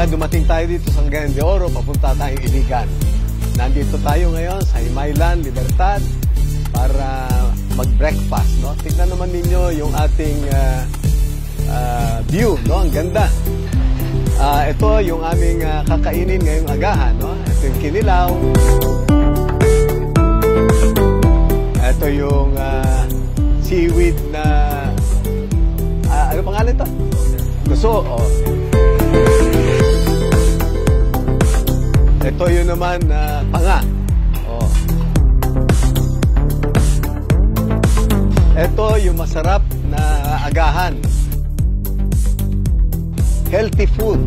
dumating tayo dito sa Cagayan de Oro, papunta tayong Iligan. Nandito tayo ngayon sa Himaylan, Libertad, para mag-breakfast, no? Tignan naman ninyo yung ating view, no? Ang ganda. Ito yung aming kakainin ngayong agahan, no? Ito yung kinilaw. Ito yung seaweed na ano pangalan ito? Guso. Oh. Ito yun naman panga. Oh. Ito yung masarap na agahan. Healthy food.